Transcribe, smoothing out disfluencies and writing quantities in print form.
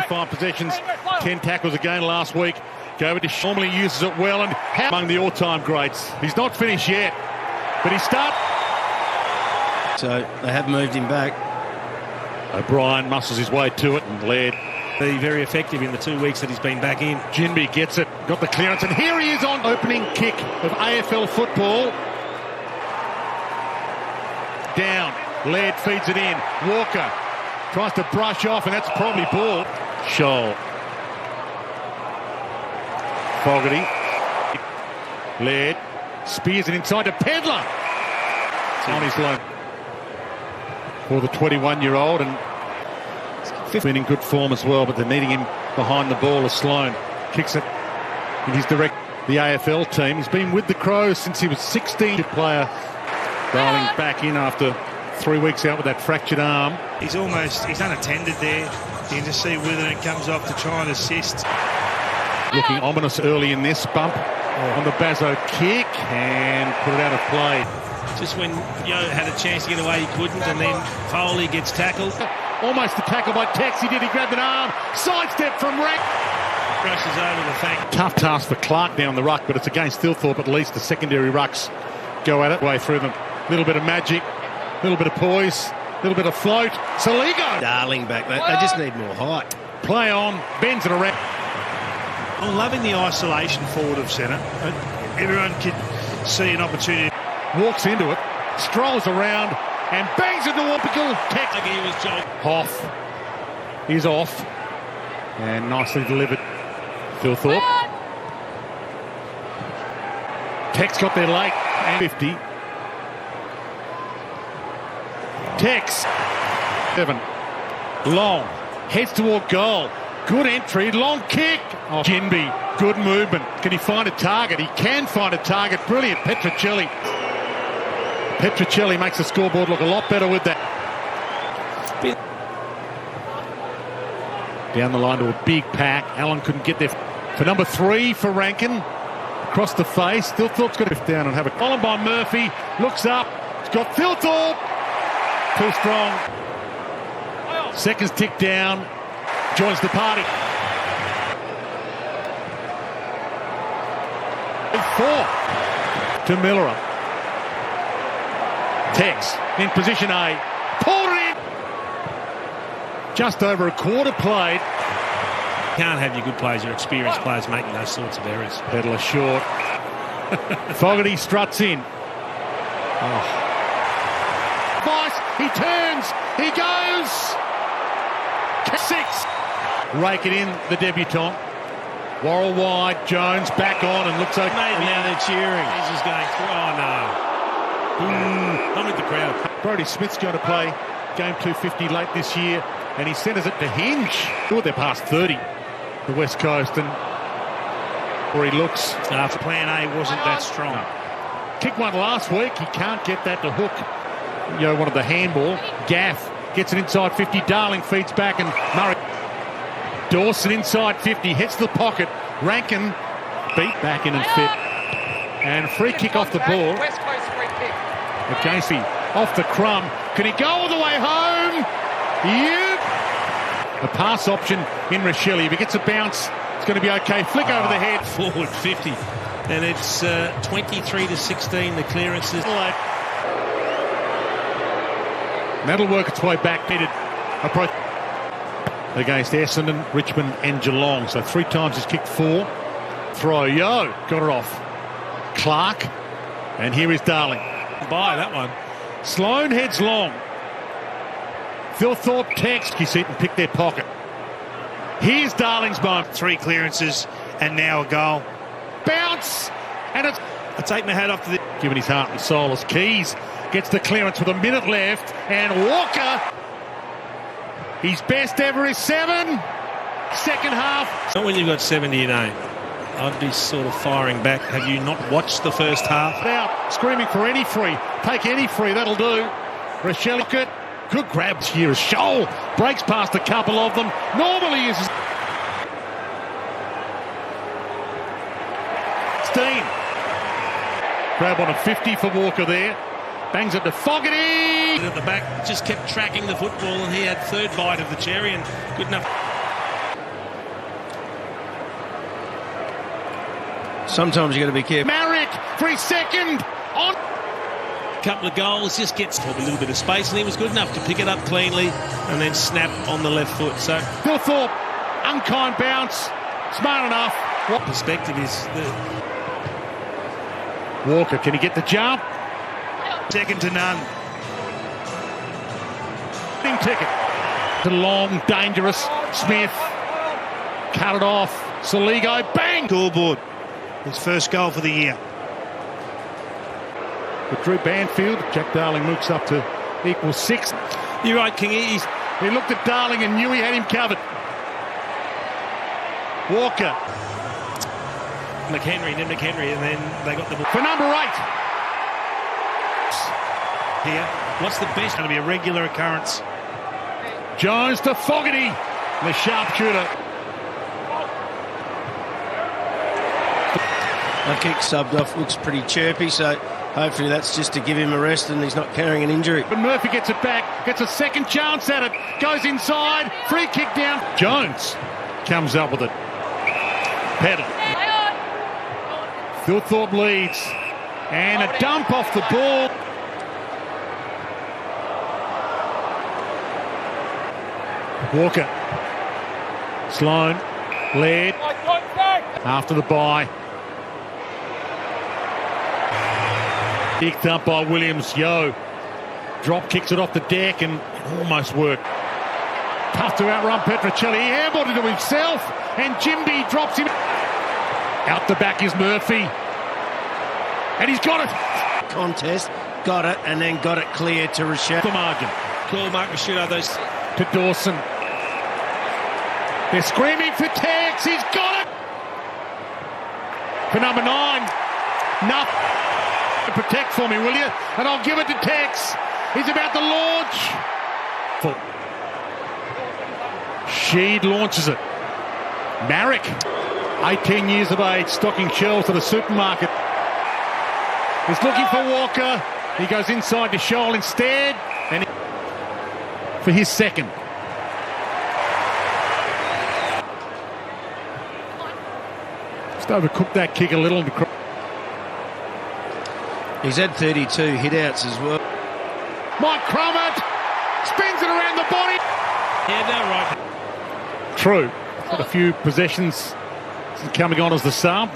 5 possessions, 10 tackles again last week. Go over to normally uses it well and among the all-time greats. He's not finished yet, but he's start. So they have moved him back. O'Brien muscles his way to it and Laird. Be very effective in the 2 weeks that he's been back in. Jinby gets it, got the clearance, and here he is on opening kick of AFL football. Down, Laird feeds it in, Walker tries to brush off, and that's probably ball. Scholl. Fogarty. Laird spears it inside to Pedler. On his loan. For the 21-year-old, and been in good form as well, but they're needing him behind the ball as Sloan kicks it in his direct. The AFL team, he's been with the Crows since he was 16. Player Darling back in after 3 weeks out with that fractured arm. He's unattended there. You can just see Witherden comes off to try and assist. Looking ominous early in this bump on the Bazzo kick and put it out of play. Just when Yo had a chance to get away, he couldn't, and then Foley gets tackled. Almost a tackle by Tex. He grabbed an arm. Sidestep from Rank. Crashes over the flank. Tough task for Clark down the ruck, but it's against Thilthorpe at least. The secondary rucks go at it. Way through them. A little bit of magic, a little bit of poise, a little bit of float. Saligo. Darling back. They just need more height. Play on. Bends it around. I'm loving the isolation forward of centre. Everyone can see an opportunity. Walks into it, strolls around, and bangs into Warpical. Tex. He was jogging. Hoff is off. And nicely delivered. Thilthorpe. Tex got there late. And 50. Tex. 7. Long. Heads toward goal. Good entry. Long kick. Oh, Jinby. Good movement. Can he find a target? He can find a target. Brilliant. Petrocelli. Petrocelli makes the scoreboard look a lot better with that. Down the line to a big pack. Allen couldn't get there. For number 3 for Rankin. Across the face. Thilthorpe's got to lift down and have a column by Murphy. Looks up. It's got Thilthorpe. Too strong. Seconds tick down. Joins the party. 4 to Miller. Tex in position A. Pulled it in. Just over a quarter played. Can't have your good players, your experienced players making those sorts of errors. Pedler short. Fogarty struts in. Vice, he turns, he goes. 6. Rake it in, the debutant. Worrell wide, Jones back on and looks okay. And now they're cheering. He's just going through. Oh no. I'm with the crowd. Brodie Smith's going to play game 250 late this year, and he centres it to Hinge. Oh, they're past 30, the West Coast, and where he looks. After plan A wasn't that strong. No. Kick one last week, he can't get that to hook. Yo wanted the handball. Gaff gets it inside 50, Darling feeds back, and Murray. Dawson inside 50, hits the pocket. Rankin beat back in and fit. And free kick off the ball. West Coast free kick. Casey off the crumb. Can he go all the way home? Yep. A pass option in Rochelle. If he gets a bounce, it's going to be okay. Flick over the head. Forward 50. And it's 23-16, the clearances. That'll work its way back. Approach against Essendon, Richmond and Geelong. So 3 times he's kicked 4. Throw. Yo. Got it off. Clark. And here is Darling. By that one. Sloan heads long. Thilthorpe, Tex. You see it and pick their pocket. Here's Darling's moment. 3 clearances and now a goal. Bounce. And it's... I take my hat off to the... Giving his heart and soul as Keys gets the clearance with a minute left. And Walker... His best ever is 7. Second half. Not when you've got 70 in A. I'd be sort of firing back. Have you not watched the first half? Out, screaming for any free. Take any free, that'll do. Rochelle, good grabs here as Scholl breaks past a couple of them. Normally uses... Steen. Grab on a 50 for Walker there. Bangs it to Fogarty. At the back, just kept tracking the football, and he had third bite of the cherry, and good enough. Sometimes you got to be careful. Marek for his second. On. Couple of goals, just gets probably a little bit of space, and he was good enough to pick it up cleanly and then snap on the left foot. So Thilthorpe, unkind bounce, smart enough. what perspective is the Walker, can he get the jump? second to none? Ticket. The long, dangerous Smith. Cut it off. Saligo, bang! Scoreboard. His first goal for the year. With Drew Banfield, Jack Darling moves up to equal 6. You're right, Kingy. He looked at Darling and knew he had him covered. Walker. McHenry, and then McHenry, and then they got the ball. For number 8. Here, what's the best? Going to be a regular occurrence. Jones to Fogarty, the sharpshooter. The kick subbed off, looks pretty chirpy, so hopefully that's just to give him a rest and he's not carrying an injury. But Murphy gets it back, gets a second chance at it, goes inside, free kick down. Jones comes up with it. Pedal. Thilthorpe leads, and a dump off the ball. Walker. Sloan. Laird. After the bye. Picked up by Williams. Yo. Drop kicks it off the deck and it almost worked. Tough to outrun Petrocelli. He handballed it to himself and Jimby drops him. Out the back is Murphy. And he's got it. Contest, got it, and then got it clear to Rochelle. The margin. Cool, Mark Rashudo, those To Dawson. They're screaming for Tex. He's got it. For number 9. Nuff. Protect for me, will you? And I'll give it to Tex. He's about to launch. Full. Sheed launches it. Marek, 18 years of age, stocking shelves at a supermarket. He's looking for Walker. He goes inside to Scholl instead. And for his second. Just overcooked that kick a little. He's had 32 hit-outs as well. Mike Crummett spins it around the body. yeah, no, right. True. Got a few possessions coming on as the sub.